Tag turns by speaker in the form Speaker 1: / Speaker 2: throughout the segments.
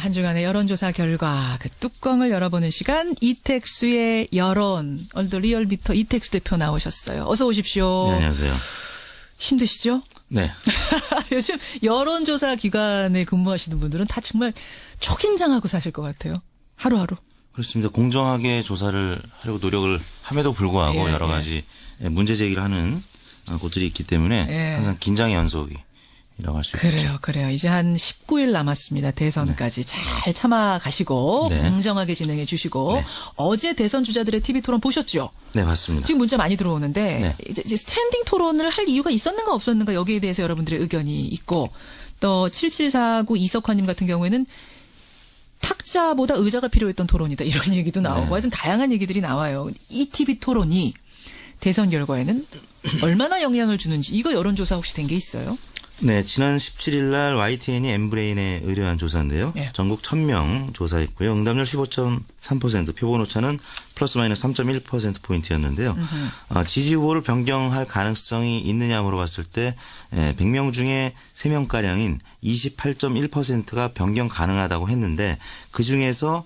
Speaker 1: 한 주간의 여론조사 결과 그 뚜껑을 열어보는 시간 이택수의 여론. 오늘도 리얼미터 이택수 대표 나오셨어요. 어서 오십시오.
Speaker 2: 네, 안녕하세요.
Speaker 1: 힘드시죠?
Speaker 2: 네.
Speaker 1: 요즘 여론조사 기관에 근무하시는 분들은 다 정말 초긴장하고 사실 것 같아요. 하루하루.
Speaker 2: 그렇습니다. 공정하게 조사를 하려고 노력을 함에도 불구하고
Speaker 1: 예,
Speaker 2: 여러 가지 문제 제기를 하는 곳들이 있기 때문에
Speaker 1: 예.
Speaker 2: 항상 긴장의 연속이라고 할 수 있죠.
Speaker 1: 그래요. 이제 한 19일 남았습니다. 대선까지 잘 참아가시고
Speaker 2: 네.
Speaker 1: 공정하게 진행해 주시고
Speaker 2: 네.
Speaker 1: 어제 대선 주자들의 TV 토론 보셨죠?
Speaker 2: 네, 맞습니다.
Speaker 1: 지금 문자 많이 들어오는데
Speaker 2: 네.
Speaker 1: 이제 스탠딩 토론을 할 이유가 있었는가 없었는가 여기에 대해서 여러분들의 의견이 있고 또 7749 이석환님 같은 경우에는 탁자보다 의자가 필요했던 토론이다 이런 얘기도 나오고
Speaker 2: 네.
Speaker 1: 하여튼 다양한 얘기들이 나와요. 이 TV 토론이 대선 결과에는 얼마나 영향을 주는지 이거 여론조사 혹시 된 게 있어요?
Speaker 2: 네, 지난 17일 날 YTN이 엠브레인에 의뢰한 조사인데요.
Speaker 1: 예.
Speaker 2: 전국 1000명 조사했고요. 응답률 15.3%, 표본 오차는 플러스 마이너스 3.1%포인트였는데요. 지지 후보를 변경할 가능성이 있느냐 물어봤을 때 100명 중에 3명가량인 28.1%가 변경 가능하다고 했는데 그중에서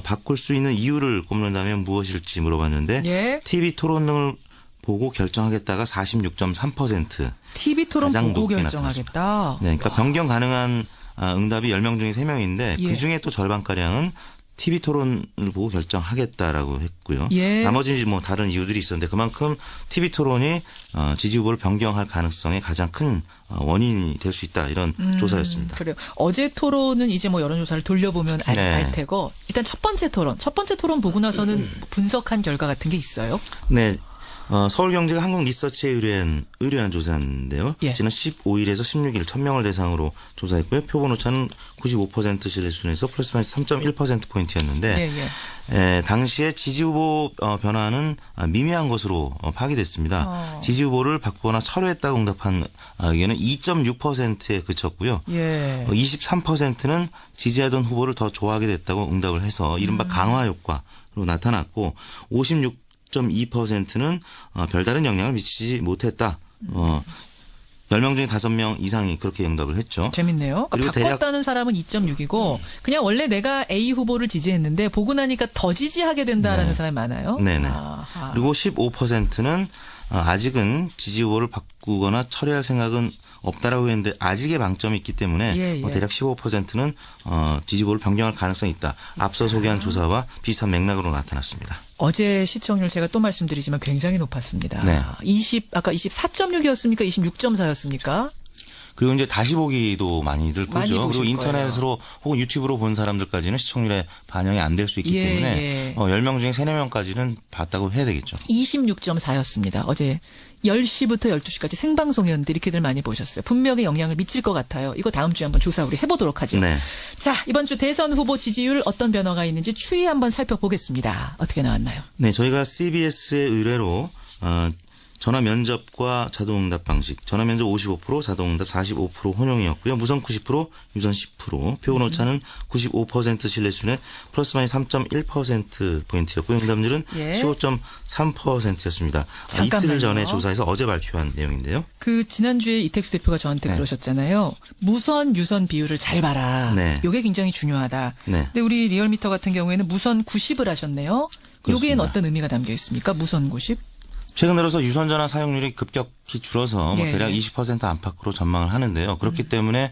Speaker 2: 바꿀 수 있는 이유를 꼽는다면 무엇일지 물어봤는데
Speaker 1: 예.
Speaker 2: TV 토론 등을 보고 결정하겠다가 46.3%.
Speaker 1: TV 토론
Speaker 2: 가장
Speaker 1: 보고
Speaker 2: 높게
Speaker 1: 결정하겠다.
Speaker 2: 네, 그러니까 변경 가능한 응답이 10명 중에 3명인데
Speaker 1: 예.
Speaker 2: 그중에 또 절반가량은 TV 토론을 보고 결정하겠다라고 했고요.
Speaker 1: 예.
Speaker 2: 나머지 뭐 다른 이유들이 있었는데 그만큼 TV 토론이 지지 후보를 변경할 가능성의 가장 큰 원인이 될 수 있다 이런 조사였습니다.
Speaker 1: 그래요. 어제 토론은 이제 뭐 여론조사를 돌려보면 알
Speaker 2: 네.
Speaker 1: 테고 일단 첫 번째 토론 보고 나서는 분석한 결과 같은 게 있어요?
Speaker 2: 네. 서울경제가 한국리서치에 의뢰한 조사인데요.
Speaker 1: 예.
Speaker 2: 지난 15일에서 16일 1000명을 대상으로 조사했고요. 표본 오차는 95% 신뢰 수준에서 플러스 마이너스 3.1%포인트였는데 당시에 지지 후보 변화는 미미한 것으로 파악됐습니다. 지지 후보를 바꾸거나 철회했다고 응답한 의견은 2.6%에 그쳤고요.
Speaker 1: 예.
Speaker 2: 23%는 지지하던 후보를 더 좋아하게 됐다고 응답을 해서 이른바 강화 효과로 나타났고 56.2%는 별다른 영향을 미치지 못했다. 10명 중에 5명 이상이 그렇게 응답을 했죠.
Speaker 1: 재밌네요.
Speaker 2: 그리고
Speaker 1: 바꿨다는 사람은 2.6이고 그냥 원래 내가 A 후보를 지지했는데 보고 나니까 더 지지하게 된다라는
Speaker 2: 네.
Speaker 1: 사람이 많아요.
Speaker 2: 네네.
Speaker 1: 아하.
Speaker 2: 그리고 15%는 아직은 지지 후보를 바꾸거나 철회할 생각은 없다라고 했는데 아직의 방점이 있기 때문에
Speaker 1: 예.
Speaker 2: 대략 15%는 지지 후보를 변경할 가능성이 있다. 앞서 소개한 조사와 비슷한 맥락으로 나타났습니다.
Speaker 1: 어제 시청률 제가 또 말씀드리지만 굉장히 높았습니다.
Speaker 2: 네.
Speaker 1: 아까 24.6이었습니까? 26.4였습니까?
Speaker 2: 그리고 이제 다시 보기도 많이들
Speaker 1: 많이
Speaker 2: 보죠.
Speaker 1: 보실
Speaker 2: 그리고 인터넷으로 혹은 유튜브로 본 사람들까지는 시청률에 반영이 안 될 수 있기
Speaker 1: 예,
Speaker 2: 때문에
Speaker 1: 예.
Speaker 2: 10명 중에 3, 4명까지는 봤다고 해야 되겠죠.
Speaker 1: 26.4였습니다. 어제 10시부터 12시까지 생방송이었는데 이렇게들 많이 보셨어요. 분명히 영향을 미칠 것 같아요. 이거 다음 주에 한번 조사 우리 해보도록 하죠.
Speaker 2: 네.
Speaker 1: 자, 이번 주 대선 후보 지지율 어떤 변화가 있는지 추이 한번 살펴보겠습니다. 어떻게 나왔나요?
Speaker 2: 네, 저희가 CBS의 의뢰로 전화 면접과 자동응답 방식, 전화 면접 55%, 자동응답 45% 혼용이었고요. 무선 90%, 유선 10%, 표본 오차는 95% 신뢰 수준에 플러스 마이너스 3.1%포인트였고요. 응답률은
Speaker 1: 예.
Speaker 2: 15.3%였습니다.
Speaker 1: 잠깐만요.
Speaker 2: 이틀 전에 조사해서 어제 발표한 내용인데요.
Speaker 1: 그 지난주에 이택수 대표가 저한테
Speaker 2: 네.
Speaker 1: 그러셨잖아요. 무선 유선 비율을 잘 봐라.
Speaker 2: 네.
Speaker 1: 이게 굉장히 중요하다.
Speaker 2: 네.
Speaker 1: 근데 우리 리얼미터 같은 경우에는 무선 90을 하셨네요. 여기엔
Speaker 2: 그렇습니다.
Speaker 1: 어떤 의미가 담겨 있습니까? 무선 90?
Speaker 2: 최근 들어서 유선전화 사용률이 급격히 줄어서
Speaker 1: 예.
Speaker 2: 대략 20% 안팎으로 전망을 하는데요. 그렇기 때문에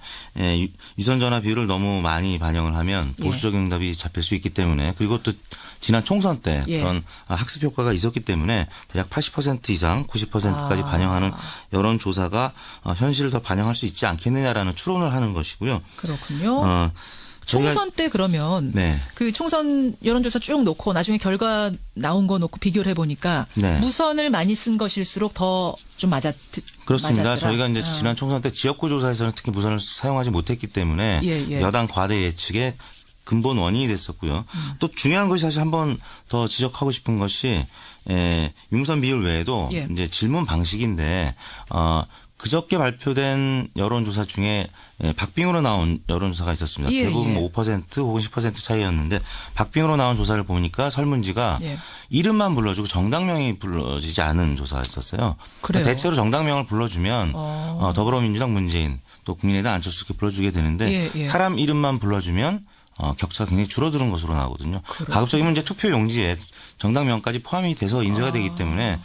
Speaker 2: 유선전화 비율을 너무 많이 반영을 하면 보수적인 응답이 잡힐 수 있기 때문에 그리고 또 지난 총선 때
Speaker 1: 예.
Speaker 2: 그런 학습 효과가 있었기 때문에 대략 80% 이상 90%까지 반영하는 여론조사가 현실을 더 반영할 수 있지 않겠느냐라는 추론을 하는 것이고요.
Speaker 1: 그렇군요. 총선 때 그러면
Speaker 2: 네.
Speaker 1: 그 총선 여론조사 쭉 놓고 나중에 결과 나온 거 놓고 비교를 해보니까
Speaker 2: 네.
Speaker 1: 무선을 많이 쓴 것일수록 더 좀
Speaker 2: 그렇습니다.
Speaker 1: 맞았더라.
Speaker 2: 저희가 이제 지난 총선 때 지역구 조사에서는 특히 무선을 사용하지 못했기 때문에
Speaker 1: 예.
Speaker 2: 여당 과대 예측의 근본 원인이 됐었고요. 또 중요한 것이 사실 한 번 더 지적하고 싶은 것이 융선 비율 외에도
Speaker 1: 예.
Speaker 2: 이제 질문 방식인데 그저께 발표된 여론조사 중에 박빙으로 나온 여론조사가 있었습니다.
Speaker 1: 예,
Speaker 2: 대부분
Speaker 1: 예.
Speaker 2: 5% 혹은 10% 차이였는데 박빙으로 나온 조사를 보니까 설문지가
Speaker 1: 예.
Speaker 2: 이름만 불러주고 정당명이 불러지지 않은 조사였었어요.
Speaker 1: 그래요?
Speaker 2: 대체로 정당명을 불러주면 더불어민주당 문재인 또 국민의당 안철수 이렇게 불러주게 되는데
Speaker 1: 예.
Speaker 2: 사람 이름만 불러주면 격차가 굉장히 줄어드는 것으로 나오거든요. 가급적이면 이제 투표 용지에 정당명까지 포함이 돼서 인쇄가 되기 때문에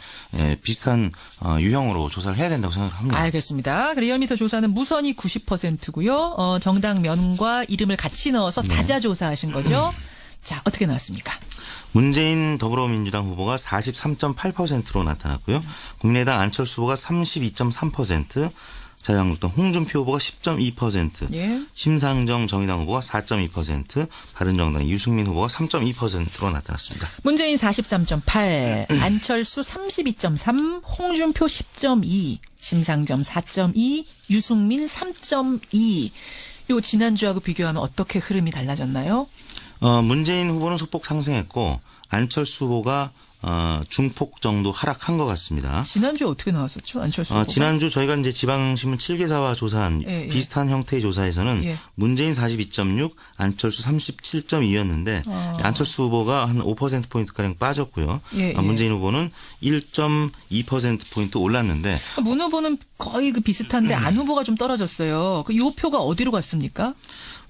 Speaker 2: 비슷한 유형으로 조사를 해야 된다고 생각합니다.
Speaker 1: 알겠습니다. 리얼미터 조사는 무선이 90%고요. 정당면과 이름을 같이 넣어서 다자 조사하신 거죠. 자, 어떻게 나왔습니까?
Speaker 2: 문재인 더불어민주당 후보가 43.8%로 나타났고요. 국민의당 안철수 후보가 32.3%, 자유한국당 홍준표 후보가 10.2%,
Speaker 1: 예.
Speaker 2: 심상정 정의당 후보가 4.2%, 바른정당 유승민 후보가 3.2%로 나타났습니다.
Speaker 1: 문재인 43.8, 안철수 32.3, 홍준표 10.2, 심상정 4.2, 유승민 3.2. 요 지난주하고 비교하면 어떻게 흐름이 달라졌나요?
Speaker 2: 문재인 후보는 소폭 상승했고 안철수 후보가 중폭 정도 하락한 것 같습니다.
Speaker 1: 지난주에 어떻게 나왔었죠? 안철수 후보가?
Speaker 2: 지난주 저희가 이제 지방신문 7개사와 조사한
Speaker 1: 예.
Speaker 2: 비슷한 형태의 조사에서는
Speaker 1: 예.
Speaker 2: 문재인 42.6, 안철수 37.2였는데 안철수 후보가 한 5%포인트가량 빠졌고요.
Speaker 1: 예.
Speaker 2: 문재인 후보는 1.2%포인트 올랐는데
Speaker 1: 문 후보는 거의 그 비슷한데 안 후보가 좀 떨어졌어요. 그 요 표가 어디로 갔습니까?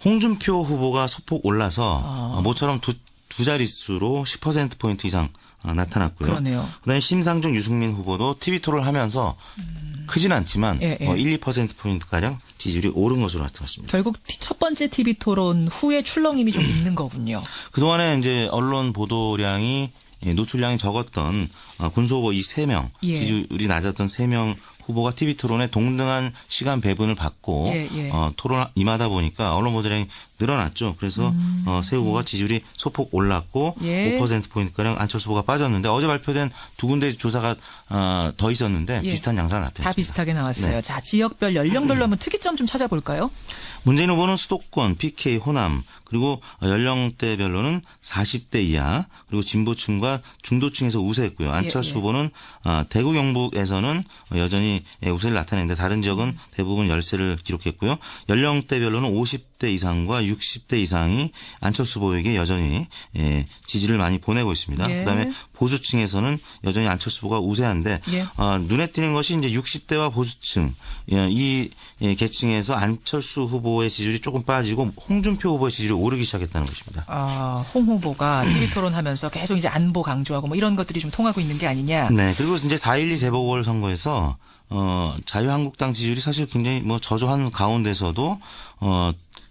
Speaker 2: 홍준표 후보가 소폭 올라서 모처럼 두 자릿수로 10%포인트 이상 나타났고요.
Speaker 1: 그러네요.
Speaker 2: 그다음에 심상정 유승민 후보도 TV토를 하면서 크진 않지만
Speaker 1: 예.
Speaker 2: 1, 2%포인트가량 지지율이 오른 것으로 나타났습니다. 결국
Speaker 1: 첫 번째 TV 토론 후에 출렁임이 좀 있는 거군요.
Speaker 2: 그동안에 이제 언론 보도량이 노출량이 적었던 군수 후보 이 3명,
Speaker 1: 예.
Speaker 2: 지지율이 낮았던 3명 후보가 TV 토론에 동등한 시간 배분을 받고
Speaker 1: 예.
Speaker 2: 토론 임하다 보니까 언론 보도량이 늘어났죠. 그래서 세 후보가 지지율이 소폭 올랐고
Speaker 1: 예.
Speaker 2: 5%포인트가량 안철수 후보가 빠졌는데 어제 발표된 두 군데 조사가 더 있었는데
Speaker 1: 예.
Speaker 2: 비슷한 양상을 나타냈습니다.
Speaker 1: 다 비슷하게 나왔어요.
Speaker 2: 네.
Speaker 1: 자, 지역별 연령별로 한번 특이점 좀 찾아볼까요?
Speaker 2: 문재인 후보는 수도권, PK, 호남 그리고 연령대별로는 40대 이하 그리고 진보층과 중도층에서 우세했고요. 안철수
Speaker 1: 예.
Speaker 2: 후보는 대구 경북에서는 여전히 우세를 나타냈는데 다른 지역은 대부분 열세를 기록했고요. 연령대별로는 50대 이상과 60대 이상이 안철수 후보에게 여전히 지지를 많이 보내고 있습니다.
Speaker 1: 예.
Speaker 2: 그다음에 보수층에서는 여전히 안철수 후보가 우세한데
Speaker 1: 예.
Speaker 2: 눈에 띄는 것이 이제 60대와 보수층 이 계층에서 안철수 후보의 지지율이 조금 빠지고 홍준표 후보의 지지율이 오르기 시작했다는 것입니다.
Speaker 1: 홍 후보가 TV 토론하면서 계속 이제 안보 강조하고 뭐 이런 것들이 좀 통하고 있는 게 아니냐.
Speaker 2: 네. 그리고 이제 4.12 재보궐선거에서 자유한국당 지지율이 사실 굉장히 저조한 가운데서도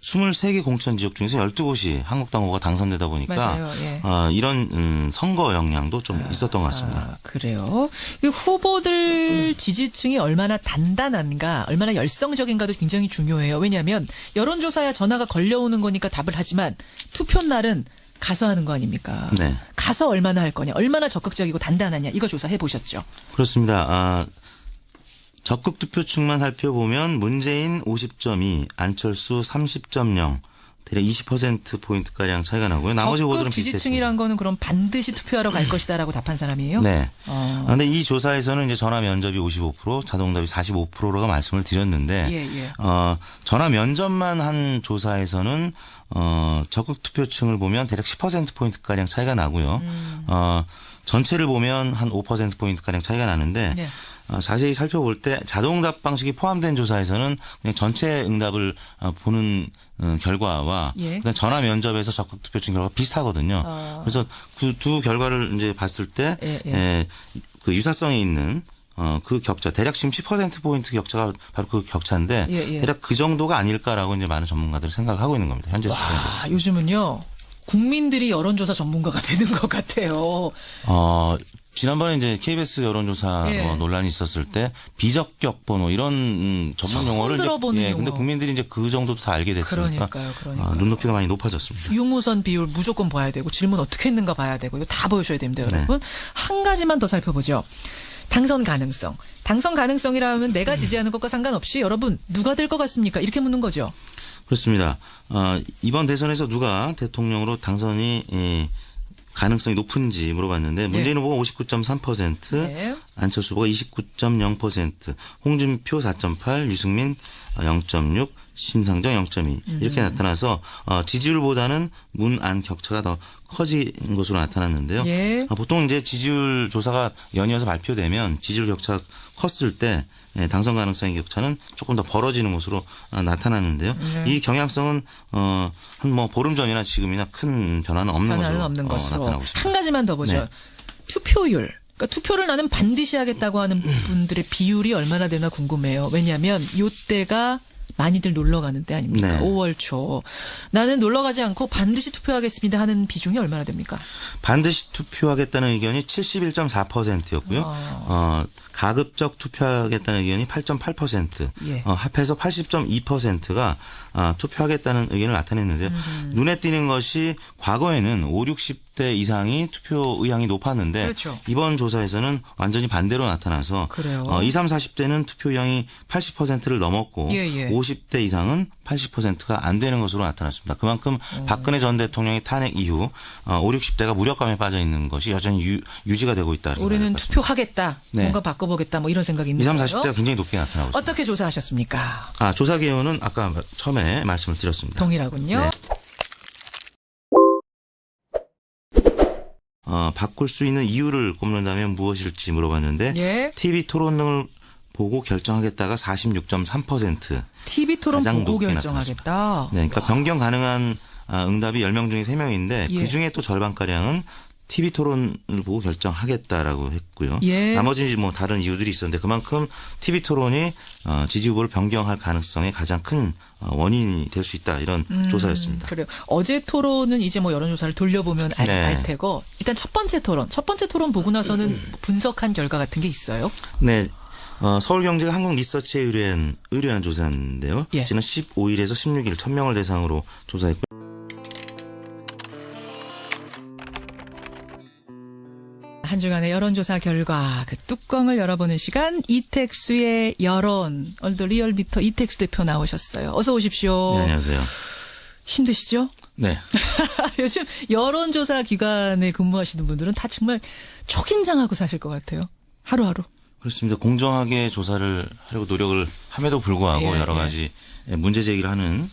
Speaker 2: 23개 공천 지역 중에서 12곳이 한국당 후보가 당선되다 보니까
Speaker 1: 맞아요. 예.
Speaker 2: 이런 선거 영향도 좀 있었던 것 같습니다.
Speaker 1: 그래요. 이 후보들 지지층이 얼마나 단단한가, 얼마나 열성적인가도 굉장히 중요해요. 왜냐하면 여론조사야 전화가 걸려오는 거니까 답을 하지만 투표 날은 가서 하는 거 아닙니까?
Speaker 2: 네.
Speaker 1: 가서 얼마나 할 거냐, 얼마나 적극적이고 단단하냐 이거 조사해 보셨죠?
Speaker 2: 그렇습니다. 적극 투표층만 살펴보면 문재인 50.2, 안철수 30.0, 대략 20%포인트가량 차이가 나고요. 나머지 후보들은
Speaker 1: 적극
Speaker 2: 비슷했습니다.
Speaker 1: 지지층이란 거는 그럼 반드시 투표하러 갈 것이다라고 답한 사람이에요?
Speaker 2: 네. 그런데 이 조사에서는 이제 전화 면접이 55%, 자동답이 45%라고 말씀을 드렸는데,
Speaker 1: 예.
Speaker 2: 전화 면접만 한 조사에서는 적극 투표층을 보면 대략 10%포인트가량 차이가 나고요. 전체를 보면 한 5%포인트가량 차이가 나는데,
Speaker 1: 네.
Speaker 2: 자세히 살펴볼 때 자동답 방식이 포함된 조사에서는 그냥 전체 응답을 보는 결과와
Speaker 1: 예.
Speaker 2: 그다음 전화 면접에서 적극 투표층 결과가 비슷하거든요. 그래서 그 두 결과를 이제 봤을 때 그 유사성이 있는 그 격차 대략 지금 10%포인트 격차가 바로 그 격차인데
Speaker 1: 예.
Speaker 2: 대략 그 정도가 아닐까라고 이제 많은 전문가들이 생각하고 있는 겁니다. 현재 수준에서.
Speaker 1: 요즘은요. 국민들이 여론조사 전문가가 되는 것 같아요.
Speaker 2: 지난번에 이제 KBS 여론조사
Speaker 1: 예.
Speaker 2: 논란이 있었을 때 비적격 번호 이런 전문 용어를
Speaker 1: 들어보는 용어.
Speaker 2: 근데 국민들이 이제 그 정도도 다 알게 됐으니까
Speaker 1: 그러니까요.
Speaker 2: 눈높이가 많이 높아졌습니다.
Speaker 1: 유무선 비율 무조건 봐야 되고 질문 어떻게 했는가 봐야 되고 이거 다 보여줘야 됩니다, 여러분. 한 가지만 더 살펴보죠. 당선 가능성. 당선 가능성이라면 내가 지지하는 것과 상관없이 여러분 누가 될 것 같습니까? 이렇게 묻는 거죠.
Speaker 2: 그렇습니다. 이번 대선에서 누가 대통령으로 당선이 가능성이 높은지 물어봤는데 문재인 후보가 59.3%,
Speaker 1: 네.
Speaker 2: 안철수 후보가 29.0%, 홍준표 4.8, 유승민 0.6, 심상정 0.2 이렇게 나타나서 지지율보다는 문안 격차가 더 커진 것으로 나타났는데요.
Speaker 1: 예.
Speaker 2: 보통 이제 지지율 조사가 연이어서 발표되면 지지율 격차가 컸을 때 당선 가능성의 격차는 조금 더 벌어지는 것으로 나타났는데요. 이 경향성은 한 뭐 보름 전이나 지금이나 큰 변화는 없는 것으로 나타나고 있습니다.
Speaker 1: 한 가지만 더 보죠.
Speaker 2: 네.
Speaker 1: 투표율. 그러니까 투표를 나는 반드시 하겠다고 하는 분들의 비율이 얼마나 되나 궁금해요. 왜냐하면 이때가 많이들 놀러 가는 때 아닙니까?
Speaker 2: 네.
Speaker 1: 5월 초. 나는 놀러 가지 않고 반드시 투표하겠습니다 하는 비중이 얼마나 됩니까?
Speaker 2: 반드시 투표하겠다는 의견이 71.4%였고요. 가급적 투표하겠다는 의견이 8.8%.
Speaker 1: 예.
Speaker 2: 합해서 80.2%가 투표하겠다는 의견을 나타냈는데요. 눈에 띄는 것이 과거에는 5, 60대 이상이 투표 의향이 높았는데
Speaker 1: 그렇죠.
Speaker 2: 이번 조사에서는 완전히 반대로 나타나서
Speaker 1: 그래요.
Speaker 2: 20, 30, 40대는 투표 의향이 80%를 넘었고
Speaker 1: 예.
Speaker 2: 50대 이상은 80%가 안 되는 것으로 나타났습니다. 그만큼 박근혜 전 대통령의 탄핵 이후 5, 60대가 무력감에 빠져 있는 것이 여전히 유지가 되고 있다.
Speaker 1: 우리는 투표하겠다.
Speaker 2: 네.
Speaker 1: 뭔가 바꿔보겠다. 뭐 이런 생각이 있는
Speaker 2: 20,
Speaker 1: 거예요.
Speaker 2: 30대가 굉장히 높게 나타나고 있습니다.
Speaker 1: 어떻게 조사하셨습니까?
Speaker 2: 조사 개요는 아까 처음에 말씀을 드렸습니다.
Speaker 1: 동일하군요.
Speaker 2: 네. 바꿀 수 있는 이유를 꼽는다면 무엇일지 물어봤는데
Speaker 1: 예.
Speaker 2: TV 토론 등을 보고 결정하겠다가 46.3%.
Speaker 1: TV 토론
Speaker 2: 가장
Speaker 1: 보고
Speaker 2: 높게
Speaker 1: 결정하겠다.
Speaker 2: 네, 그러니까 변경 가능한 응답이 10명 중에 3명인데
Speaker 1: 예.
Speaker 2: 그중에 또 절반가량은 TV 토론을 보고 결정하겠다라고 했고요.
Speaker 1: 예.
Speaker 2: 나머지 뭐 다른 이유들이 있었는데 그만큼 TV 토론이 지지 후보를 변경할 가능성의 가장 큰 원인이 될 수 있다 이런 조사였습니다.
Speaker 1: 그래요. 어제 토론은 이제 뭐 여론조사를 돌려보면 알
Speaker 2: 네.
Speaker 1: 테고 일단 첫 번째 토론 보고 나서는 분석한 결과 같은 게 있어요.
Speaker 2: 네. 서울경제가 한국리서치에 의뢰한 조사인데요.
Speaker 1: 예.
Speaker 2: 지난 15일에서 16일 1000명을 대상으로 조사했고
Speaker 1: 한 주간의 여론조사 결과 그 뚜껑을 열어보는 시간 이택수의 여론. 오늘도 리얼미터 이택수 대표 나오셨어요. 어서 오십시오.
Speaker 2: 네, 안녕하세요.
Speaker 1: 힘드시죠?
Speaker 2: 네.
Speaker 1: 요즘 여론조사 기관에 근무하시는 분들은 다 정말 초긴장하고 사실 것 같아요. 하루하루.
Speaker 2: 그렇습니다. 공정하게 조사를 하려고 노력을 함에도 불구하고
Speaker 1: 예,
Speaker 2: 여러 가지 문제 제기를 하는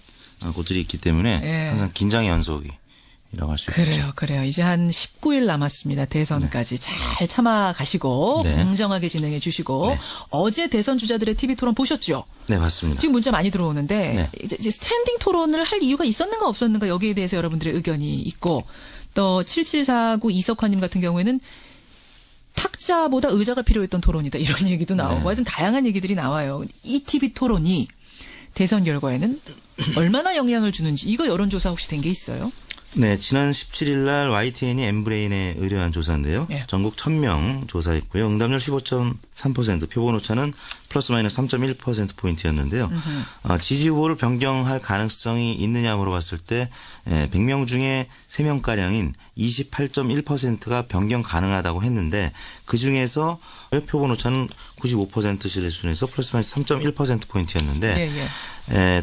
Speaker 2: 곳들이 있기 때문에
Speaker 1: 예.
Speaker 2: 항상 긴장의 연속이라고 할 수 있죠.
Speaker 1: 그래요. 이제 한 19일 남았습니다. 대선까지 잘 참아가시고
Speaker 2: 네.
Speaker 1: 공정하게 진행해 주시고
Speaker 2: 네.
Speaker 1: 어제 대선 주자들의 TV 토론 보셨죠?
Speaker 2: 네, 맞습니다.
Speaker 1: 지금 문자 많이 들어오는데
Speaker 2: 네.
Speaker 1: 이제 스탠딩 토론을 할 이유가 있었는가 없었는가 여기에 대해서 여러분들의 의견이 있고 또 7749 이석환님 같은 경우에는 탁자보다 의자가 필요했던 토론이다 이런 얘기도 나오고
Speaker 2: 네.
Speaker 1: 하여튼 다양한 얘기들이 나와요. 이 TV 토론이 대선 결과에는 얼마나 영향을 주는지 이거 여론조사 혹시 된 게 있어요?
Speaker 2: 네, 지난 17일 날 YTN이 엠브레인에 의뢰한 조사인데요.
Speaker 1: 예.
Speaker 2: 전국 1000명 조사했고요. 응답률 15.3%, 표본 오차는 플러스 마이너스 3.1%포인트였는데요. 지지 후보를 변경할 가능성이 있느냐 물어봤을 때 100명 중에 3명가량인 28.1%가 변경 가능하다고 했는데 그중에서 표본 오차는 95% 시대 수준에서 플러스 마이너스 3.1%포인트였는데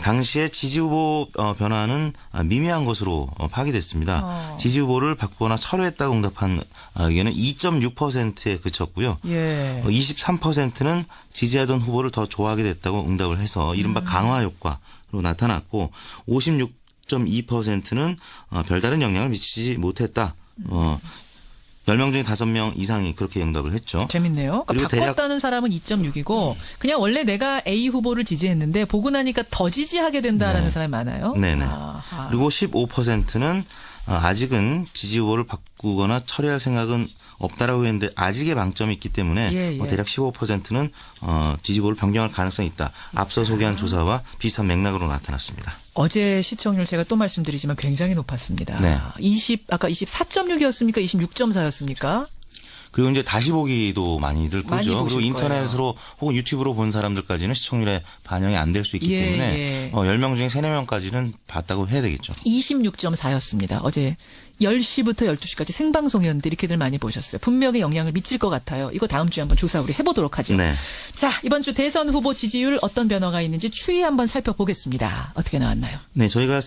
Speaker 2: 당시에 지지 후보 변화는 미미한 것으로 파악됐습니다. 지지 후보를 바꾸거나 철회했다고 응답한 의견은 2.6%에 그쳤고요.
Speaker 1: 예.
Speaker 2: 23%는 지지하던 후보를 더 좋아하게 됐다고 응답을 해서 이른바 강화 효과로 나타났고 56.2%는 별다른 영향을 미치지 못했다. 10명 중에 5명 이상이 그렇게 응답을 했죠.
Speaker 1: 재밌네요. 그러니까
Speaker 2: 그리고
Speaker 1: 바꿨다는 사람은 2.6이고 그냥 원래 내가 A 후보를 지지했는데 보고 나니까 더 지지하게 된다라는
Speaker 2: 네.
Speaker 1: 사람이 많아요.
Speaker 2: 네네.
Speaker 1: 아하.
Speaker 2: 그리고 15%는 아직은 지지 후보를 바꾸거나 철회할 생각은 없다라고 했는데 아직의 방점이 있기 때문에
Speaker 1: 예, 예.
Speaker 2: 대략 15%는 지지 후보를 변경할 가능성이 있다. 앞서 소개한 조사와 비슷한 맥락으로 나타났습니다.
Speaker 1: 어제 시청률 제가 또 말씀드리지만 굉장히 높았습니다.
Speaker 2: 네.
Speaker 1: 아까 24.6이었습니까? 26.4였습니까?
Speaker 2: 그리고 이제 다시 보기도 많이들
Speaker 1: 많이
Speaker 2: 보죠.
Speaker 1: 보실
Speaker 2: 그리고 인터넷으로 혹은 유튜브로 본 사람들까지는 시청률에 반영이 안 될 수 있기
Speaker 1: 예,
Speaker 2: 때문에
Speaker 1: 예.
Speaker 2: 10명 중에 3, 4명까지는 봤다고 해야 되겠죠.
Speaker 1: 26.4였습니다. 어제 10시부터 12시까지 생방송이었는데 이렇게들 많이 보셨어요. 분명히 영향을 미칠 것 같아요. 이거 다음 주에 한번 조사 우리 해보도록 하죠.
Speaker 2: 네.
Speaker 1: 자, 이번 주 대선 후보 지지율 어떤 변화가 있는지 추이 한번 살펴보겠습니다. 어떻게 나왔나요?
Speaker 2: 네, 저희가